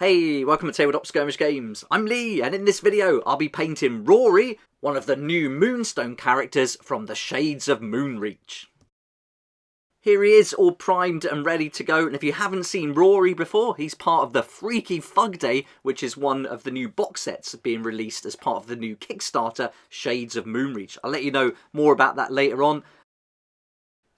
Hey, welcome to Tabletop Skirmish Games. I'm Lee, and in this video I'll be painting Rory, one of the new Moonstone characters from the Shades of Moonreach. Here he is, all primed and ready to go, and if you haven't seen Rory before, he's part of the Freaky Fug Day, which is one of the new box sets being released as part of the new Kickstarter, Shades of Moonreach. I'll let you know more about that later on.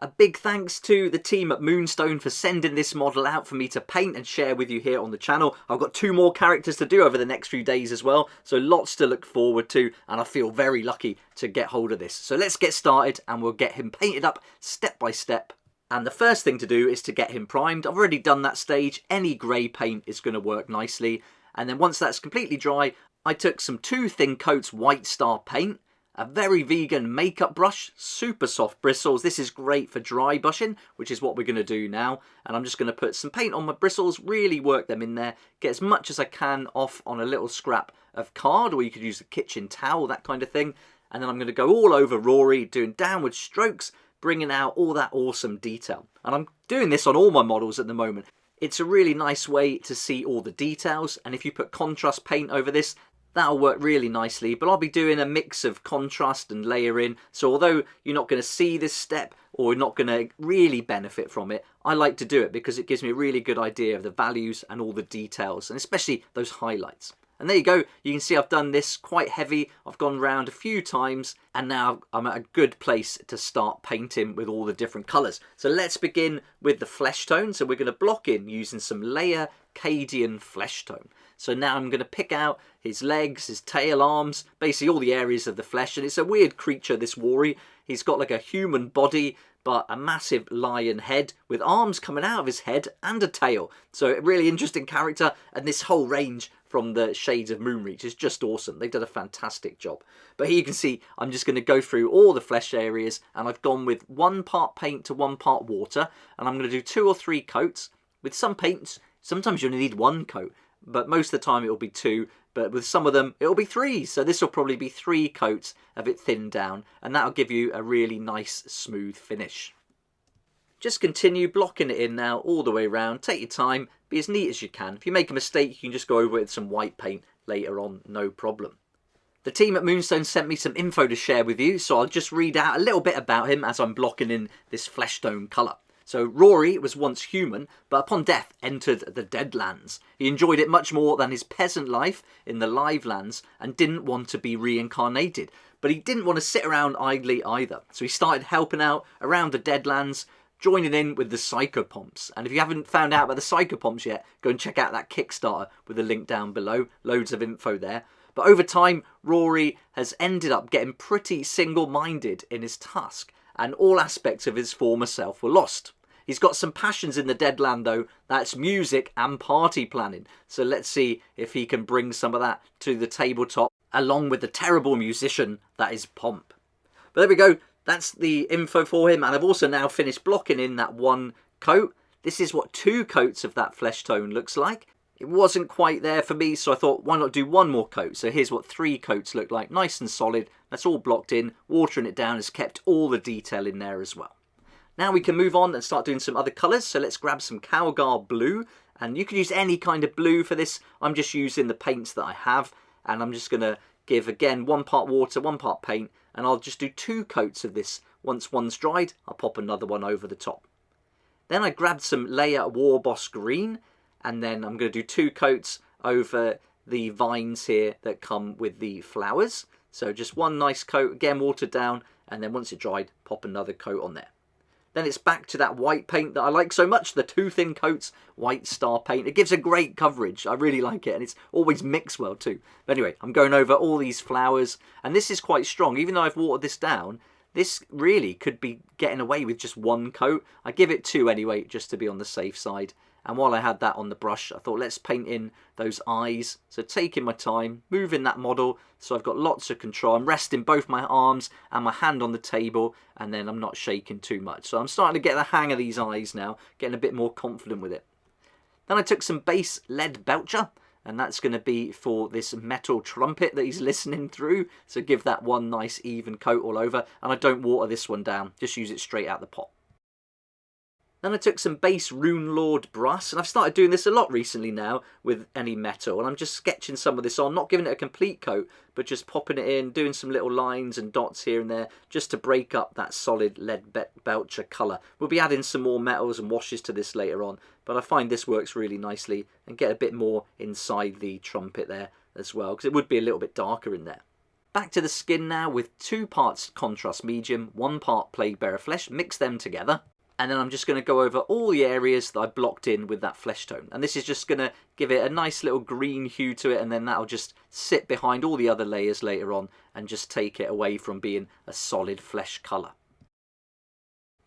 A big thanks to the team at Moonstone for sending this model out for me to paint and share with you here on the channel. I've got 2 more characters to do over the next few days as well, so lots to look forward to, and I feel very lucky to get hold of this. So let's get started and we'll get him painted up step by step. And the first thing to do is to get him primed. I've already done that stage. Any grey paint is going to work nicely. And then once that's completely dry, I took some 2 thin coats White Star paint, a very vegan makeup brush, super soft bristles. This is great for dry brushing, which is what we're going to do now. And I'm just going to put some paint on my bristles, really work them in there, get as much as I can off on a little scrap of card, or you could use a kitchen towel, that kind of thing. And then I'm going to go all over Rory, doing downward strokes, bringing out all that awesome detail. And I'm doing this on all my models at the moment. It's a really nice way to see all the details, and if you put contrast paint over this, that'll work really nicely. But I'll be doing a mix of contrast and layering, so although you're not going to see this step or not going to really benefit from it, I like to do it because it gives me a really good idea of the values and all the details, and especially those highlights. And there you go, you can see I've done this quite heavy. I've gone around a few times and now I'm at a good place to start painting with all the different colours. So let's begin with the flesh tone. So we're going to block in using some Layer Cadian flesh tone. So now I'm going to pick out his legs, his tail, arms, basically all the areas of the flesh. And it's a weird creature, this Rory. He's got like a human body, but a massive lion head with arms coming out of his head and a tail. So a really interesting character, and this whole range from the Shades of Moonreach is just awesome. They've done a fantastic job. But here you can see I'm just going to go through all the flesh areas, and I've gone with 1 part paint to 1 part water, and I'm going to do 2 or 3 coats. With some paints, sometimes you only need 1 coat, but most of the time it will be 2, but with some of them it will be 3. So this will probably be 3 coats of it thinned down, and that'll give you a really nice smooth finish. Just continue blocking it in now all the way around. Take your time, be as neat as you can. If you make a mistake, you can just go over it with some white paint later on, no problem. The team at Moonstone sent me some info to share with you, so I'll just read out a little bit about him as I'm blocking in this flesh tone colour. So Rory was once human, but upon death entered the Deadlands. He enjoyed it much more than his peasant life in the Live Lands and didn't want to be reincarnated. But he didn't want to sit around idly either. So he started helping out around the Deadlands, joining in with the Psychopomps. And if you haven't found out about the Psychopomps yet, go and check out that Kickstarter with a link down below. Loads of info there. But over time, Rory has ended up getting pretty single-minded in his task, and all aspects of his former self were lost. He's got some passions in the Deadland though, that's music and party planning. So let's see if he can bring some of that to the tabletop, along with the terrible musician that is Pomp. But there we go, that's the info for him, and I've also now finished blocking in that 1 coat. This is what 2 coats of that flesh tone looks like. It wasn't quite there for me, so I thought, why not do 1 more coat? So here's what 3 coats look like, nice and solid. That's all blocked in. Watering it down has kept all the detail in there as well. Now we can move on and start doing some other colours. So let's grab some Calgar blue, and you can use any kind of blue for this. I'm just using the paints that I have, and I'm just going to give again 1 part water, 1 part paint, and I'll just do 2 coats of this. Once one's dried, I'll pop another one over the top. Then I grabbed some Layer Warboss green, and then I'm going to do 2 coats over the vines here that come with the flowers. So just 1 nice coat, again watered down, and then once it's dried, pop another coat on there. Then it's back to that white paint that I like so much, the 2 thin coats White Star paint. It gives a great coverage. I really like it, and it's always mixed well too. But anyway, I'm going over all these flowers, and this is quite strong. Even though I've watered this down, this really could be getting away with just 1 coat. I give it 2 anyway, just to be on the safe side. And while I had that on the brush, I thought let's paint in those eyes. So taking my time, moving that model, so I've got lots of control. I'm resting both my arms and my hand on the table, and then I'm not shaking too much. So I'm starting to get the hang of these eyes now, getting a bit more confident with it. Then I took some base lead belcher, and that's going to be for this metal trumpet that he's listening through. So give that 1 nice even coat all over, and I don't water this one down, just use it straight out the pot. Then I took some base Rune Lord brass, and I've started doing this a lot recently now with any metal, and I'm just sketching some of this on, not giving it a complete coat, but just popping it in, doing some little lines and dots here and there, just to break up that solid lead belcher colour. We'll be adding some more metals and washes to this later on, but I find this works really nicely, and get a bit more inside the trumpet there as well, because it would be a little bit darker in there. Back to the skin now with 2 parts contrast medium, 1 part plague bearer flesh, mix them together. And then I'm just going to go over all the areas that I blocked in with that flesh tone. And this is just going to give it a nice little green hue to it, and then that'll just sit behind all the other layers later on and just take it away from being a solid flesh colour.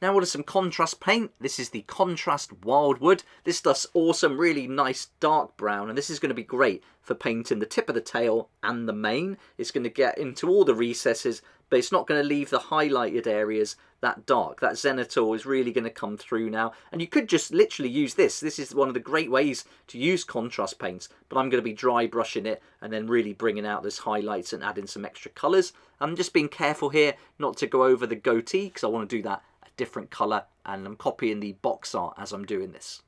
Now we'll do some contrast paint. This is the Contrast Wildwood. This stuff's awesome, really nice dark brown, and this is going to be great for painting the tip of the tail and the mane. It's going to get into all the recesses, but it's not going to leave the highlighted areas that dark. That zenithal is really going to come through now, and you could just literally use this. This is one of the great ways to use contrast paints, but I'm going to be dry brushing it and then really bringing out those highlights and adding some extra colours. I'm just being careful here not to go over the goatee, because I want to do that different colour, and I'm copying the box art as I'm doing this.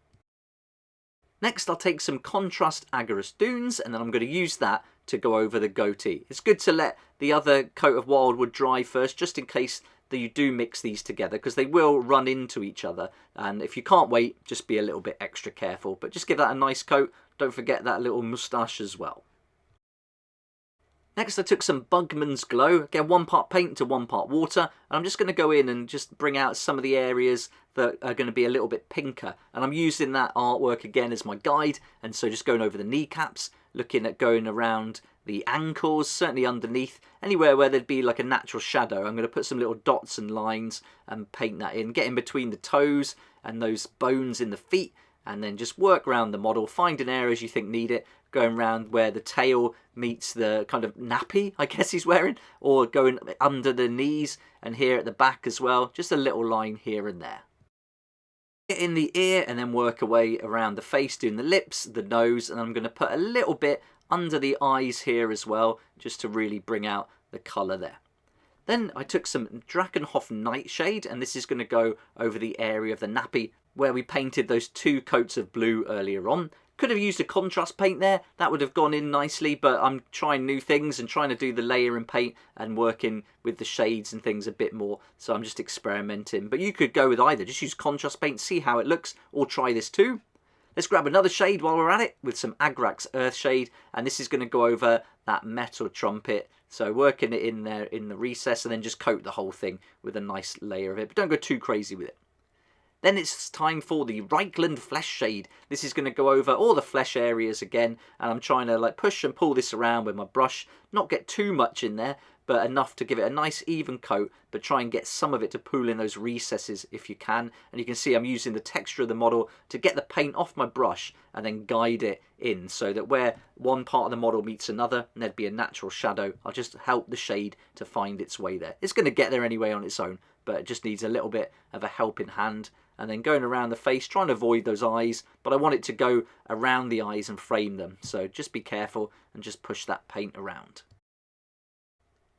Next I'll take some contrast Agorist Dunes, and then I'm going to use that to go over the goatee. It's good to let the other coat of Wildwood dry first, just in case that you do mix these together, because they will run into each other, and if you can't wait, just be a little bit extra careful, but just give that a nice coat. Don't forget that little moustache as well. Next I took some Bugman's Glow, again 1 part paint to 1 part water, and I'm just going to go in and just bring out some of the areas that are going to be a little bit pinker, and I'm using that artwork again as my guide, and so just going over the kneecaps, looking at going around the ankles, certainly underneath, anywhere where there'd be like a natural shadow. I'm going to put some little dots and lines and paint that in, get in between the toes and those bones in the feet, and then just work around the model, finding areas you think need it, going around where the tail meets the kind of nappy, I guess he's wearing, or going under the knees and here at the back as well, just a little line here and there. Get in the ear and then work away around the face, doing the lips, the nose, and I'm going to put a little bit under the eyes here as well, just to really bring out the colour there. Then I took some Drakenhof Nightshade, and this is going to go over the area of the nappy where we painted those 2 coats of blue earlier on. Could have used a contrast paint there, that would have gone in nicely, but I'm trying new things and trying to do the layering paint and working with the shades and things a bit more, so I'm just experimenting. But you could go with either, just use contrast paint, see how it looks, or try this too. Let's grab another shade while we're at it with some Agrax Earth Shade, and this is going to go over that metal trumpet, so working it in there in the recess, and then just coat the whole thing with a nice layer of it, but don't go too crazy with it. Then it's time for the Reichland Flesh Shade. This is going to go over all the flesh areas again, and I'm trying to like push and pull this around with my brush, not get too much in there, but enough to give it a nice even coat, but try and get some of it to pool in those recesses if you can. And you can see I'm using the texture of the model to get the paint off my brush and then guide it in, so that where one part of the model meets another and there'd be a natural shadow, I'll just help the shade to find its way there. It's going to get there anyway on its own, but it just needs a little bit of a helping hand. And then going around the face, trying to avoid those eyes, but I want it to go around the eyes and frame them, so just be careful and just push that paint around.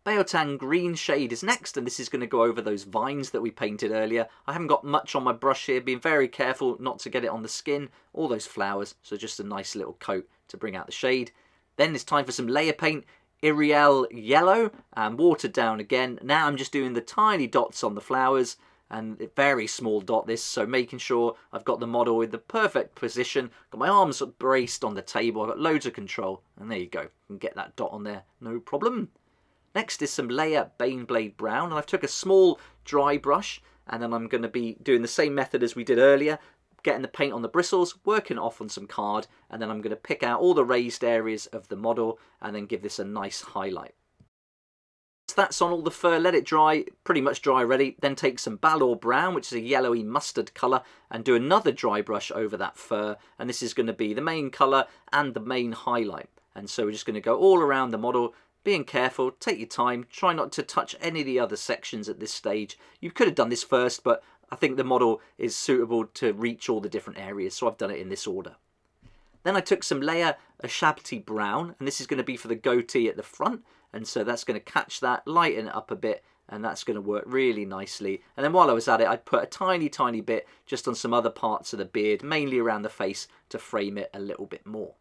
Beotan Green Shade is next, and this is going to go over those vines that we painted earlier. I haven't got much on my brush here, being very careful not to get it on the skin, all those flowers, so just a nice little coat to bring out the shade. Then it's time for some layer paint. Iriel Yellow, and watered down again. Now I'm just doing the tiny dots on the flowers, and a very small dot this, so making sure I've got the model in the perfect position, got my arms braced on the table, I've got loads of control, and there you go, you can get that dot on there, no problem. Next is some layer Baneblade Brown, and I've took a small dry brush, and then I'm going to be doing the same method as we did earlier, getting the paint on the bristles, working it off on some card, and then I'm going to pick out all the raised areas of the model, and then give this a nice highlight. That's on all the fur, let it dry, pretty much dry already. Then take some Balor Brown, which is a yellowy mustard colour, and do another dry brush over that fur, and this is going to be the main colour and the main highlight. And so we're just going to go all around the model, being careful, take your time, try not to touch any of the other sections at this stage. You could have done this first, but I think the model is suitable to reach all the different areas, so I've done it in this order. Then I took some layer Ashabti Brown, and this is going to be for the goatee at the front, and so that's going to catch that, lighten it up a bit, and that's going to work really nicely. And then while I was at it, I'd put a tiny bit just on some other parts of the beard, mainly around the face, to frame it a little bit more.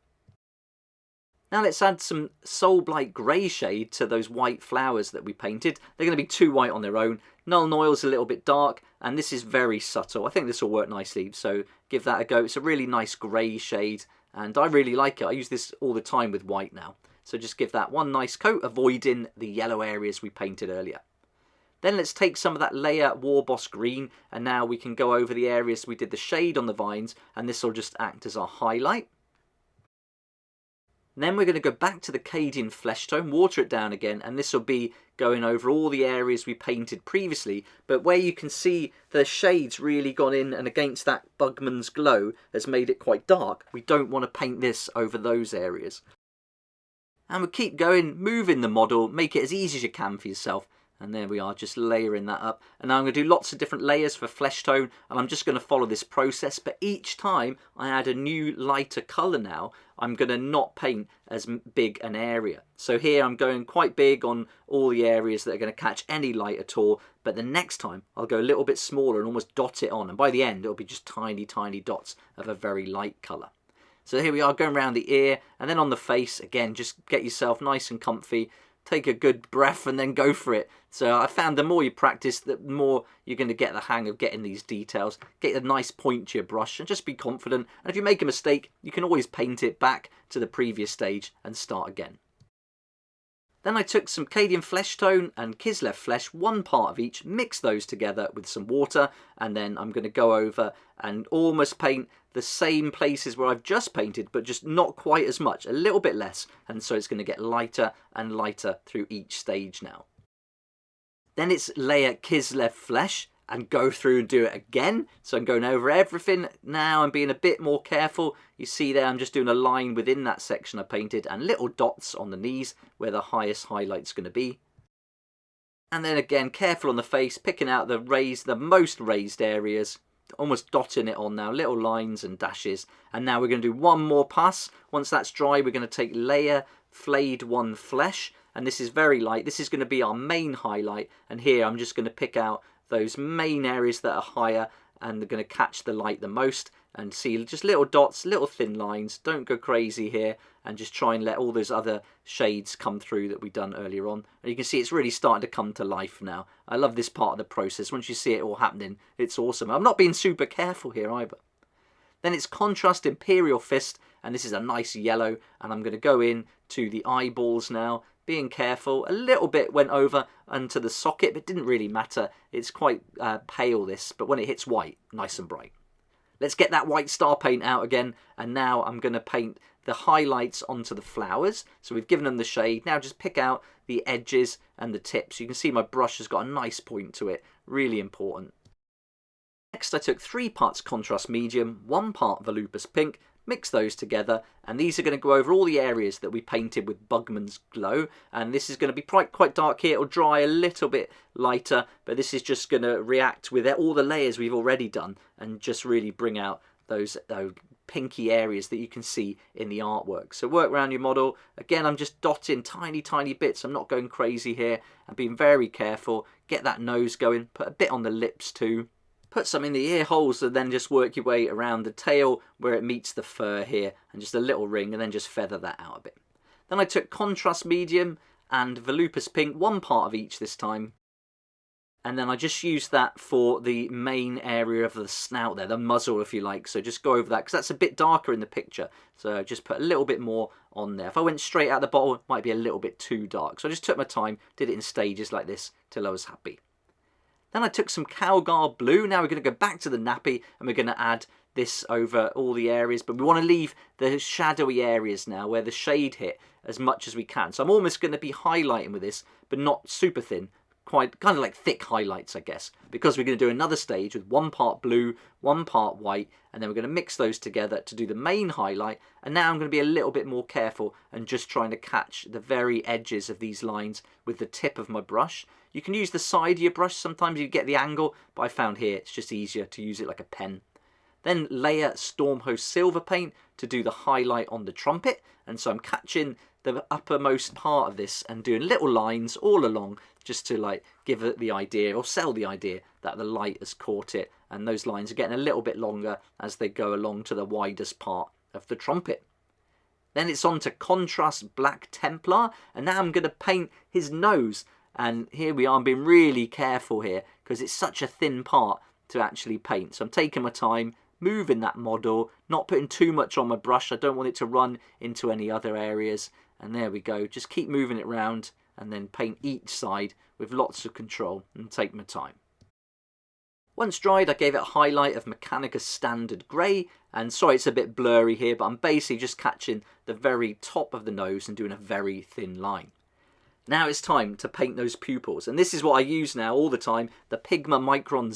Now let's add some Soul Blight grey shade to those white flowers that we painted. They're going to be too white on their own. Null Noil's a little bit dark, and this is very subtle. I think this will work nicely, so give that a go. It's a really nice grey shade, and I really like it. I use this all the time with white now. So just give that one nice coat, avoiding the yellow areas we painted earlier. Then let's take some of that layer War Boss green, and now we can go over the areas we did the shade on the vines, and this will just act as our highlight. Then we're going to go back to the Cadian flesh tone, water it down again, and this will be going over all the areas we painted previously, but where you can see the shades really gone in and against that Bugman's glow has made it quite dark. We don't want to paint this over those areas. And we'll keep going, moving the model, make it as easy as you can for yourself. And there we are, just layering that up. And now I'm going to do lots of different layers for flesh tone, and I'm just going to follow this process. But each time I add a new lighter colour now, I'm going to not paint as big an area. So here I'm going quite big on all the areas that are going to catch any light at all. But the next time I'll go a little bit smaller and almost dot it on. And by the end it'll be just tiny dots of a very light colour. So here we are, going around the ear, and then on the face. Again, just get yourself nice and comfy. Take a good breath and then go for it. So I found the more you practice, the more you're going to get the hang of getting these details. Get a nice point to your brush and just be confident. And if you make a mistake, you can always paint it back to the previous stage and start again. Then I took some Cadian flesh tone and Kislev flesh, one part of each, mix those together with some water, and then I'm going to go over and almost paint the same places where I've just painted, but just not quite as much, a little bit less, and so it's going to get lighter and lighter through each stage now. Then it's layer Kislev flesh and go through and do it again. So I'm going over everything now and being a bit more careful. You see there I'm just doing a line within that section I painted and little dots on the knees where the highest highlight's going to be. And then again, careful on the face, picking out the most raised areas, almost dotting it on now, little lines and dashes. And now we're going to do one more pass. Once that's dry, we're going to take layer Flayed One Flesh, and this is very light. This is going to be our main highlight, and here I'm just going to pick out those main areas that are higher and they're going to catch the light the most, and see just little dots, little thin lines. Don't go crazy here, and just try and let all those other shades come through that we've done earlier on. And you can see it's really starting to come to life now. I love this part of the process. Once you see it all happening, it's awesome. I'm not being super careful here either. Then it's Contrast Imperial Fist, and this is a nice yellow, and I'm going to go in to the eyeballs now, being careful. A little bit went over onto the socket, but it didn't really matter. It's quite pale, this, but when it hits white, nice and bright. Let's get that white star paint out again, and now I'm going to paint the highlights onto the flowers. So we've given them the shade. Now just pick out the edges and the tips. You can see my brush has got a nice point to it. Really important. Next I took 3 parts Contrast Medium, 1 part Volupus Pink, mix those together, and these are going to go over all the areas that we painted with Bugman's Glow. And this is going to be quite dark here. It'll dry a little bit lighter, but this is just going to react with all the layers we've already done and just really bring out those pinky areas that you can see in the artwork. So work around your model. Again, I'm just dotting tiny bits. I'm not going crazy here. I'm being very careful. Get that nose going. Put a bit on the lips too. Put some in the ear holes, and then just work your way around the tail where it meets the fur here, and just a little ring, and then just feather that out a bit. Then I took Contrast Medium and Volupus Pink, 1 part of each this time. And then I just used that for the main area of the snout there, the muzzle if you like. So just go over that, because that's a bit darker in the picture. So just put a little bit more on there. If I went straight out the bottle, it might be a little bit too dark. So I just took my time, did it in stages like this till I was happy. Then I took some Cowgar Blue. Now we're going to go back to the nappy and we're going to add this over all the areas. But we want to leave the shadowy areas now where the shade hit as much as we can. So I'm almost going to be highlighting with this, but not super thin. Quite kind of like thick highlights, I guess. Because we're going to do another stage with 1 part blue, 1 part white. And then we're going to mix those together to do the main highlight. And now I'm going to be a little bit more careful and just trying to catch the very edges of these lines with the tip of my brush. You can use the side of your brush, sometimes you get the angle, but I found here it's just easier to use it like a pen. Then layer Stormhost Silver Paint to do the highlight on the trumpet, and so I'm catching the uppermost part of this and doing little lines all along, just to like give it the idea or sell the idea that the light has caught it, and those lines are getting a little bit longer as they go along to the widest part of the trumpet. Then it's on to contrast black Templar, and now I'm going to paint his nose. And here we are, I'm being really careful here because it's such a thin part to actually paint. So I'm taking my time, moving that model, not putting too much on my brush. I don't want it to run into any other areas. And there we go, just keep moving it around and then paint each side with lots of control and take my time. Once dried, I gave it a highlight of Mechanica Standard Grey, and sorry it's a bit blurry here, but I'm basically just catching the very top of the nose and doing a very thin line. Now it's time to paint those pupils, and this is what I use now all the time, the Pigma Micron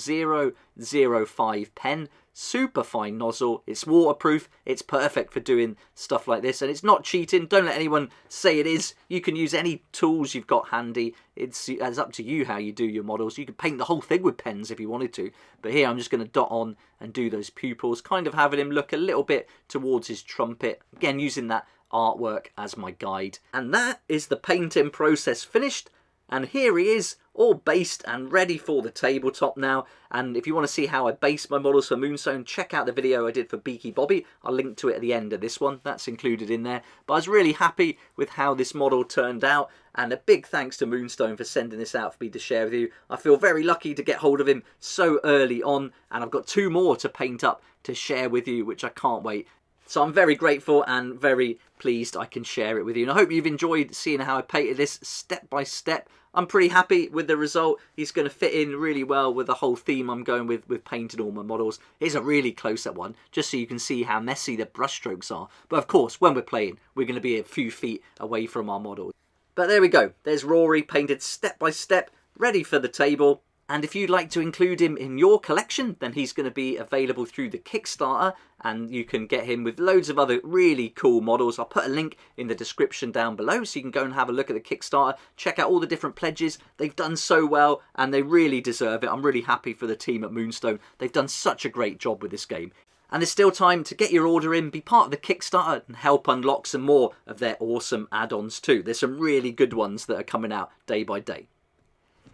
005 pen. Super fine nozzle, it's waterproof, it's perfect for doing stuff like this, and it's not cheating. Don't let anyone say it is. You can use any tools you've got handy. It's up to you how you do your models. You could paint the whole thing with pens if you wanted to, but here I'm just going to dot on and do those pupils, kind of having him look a little bit towards his trumpet, again using that artwork as my guide. And that is the painting process finished, and here he is, all based and ready for the tabletop now. And if you want to see how I base my models for Moonstone, check out the video I did for Beaky Bobby. I'll link to it at the end of this one, that's included in there. But I was really happy with how this model turned out, and a big thanks to Moonstone for sending this out for me to share with you. I feel very lucky to get hold of him so early on, and I've got 2 more to paint up to share with you, which I can't wait. So I'm very grateful and very pleased I can share it with you. And I hope you've enjoyed seeing how I painted this step by step. I'm pretty happy with the result. He's going to fit in really well with the whole theme I'm going with painting all my models. Here's a really close-up one, just so you can see how messy the brushstrokes are. But of course, when we're playing, we're going to be a few feet away from our model. But there we go. There's Rory painted step by step, ready for the table. And if you'd like to include him in your collection, then he's going to be available through the Kickstarter, and you can get him with loads of other really cool models. I'll put a link in the description down below so you can go and have a look at the Kickstarter, check out all the different pledges. They've done so well and they really deserve it. I'm really happy for the team at Moonstone. They've done such a great job with this game. And there's still time to get your order in, be part of the Kickstarter and help unlock some more of their awesome add-ons too. There's some really good ones that are coming out day by day.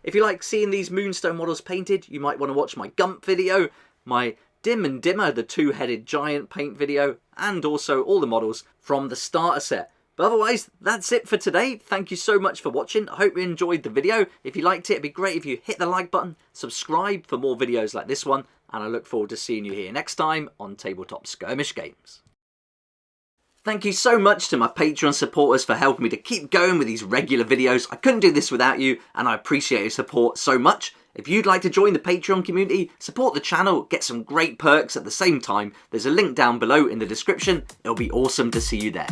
If you like seeing these Moonstone models painted, you might want to watch my Gump video, my Dim and Dimmer, the 2-headed giant paint video, and also all the models from the starter set. But otherwise, that's it for today. Thank you so much for watching. I hope you enjoyed the video. If you liked it, it'd be great if you hit the like button, subscribe for more videos like this one, and I look forward to seeing you here next time on Tabletop Skirmish Games. Thank you so much to my Patreon supporters for helping me to keep going with these regular videos. I couldn't do this without you, and I appreciate your support so much. If you'd like to join the Patreon community, support the channel, get some great perks at the same time, there's a link down below in the description. It'll be awesome to see you there.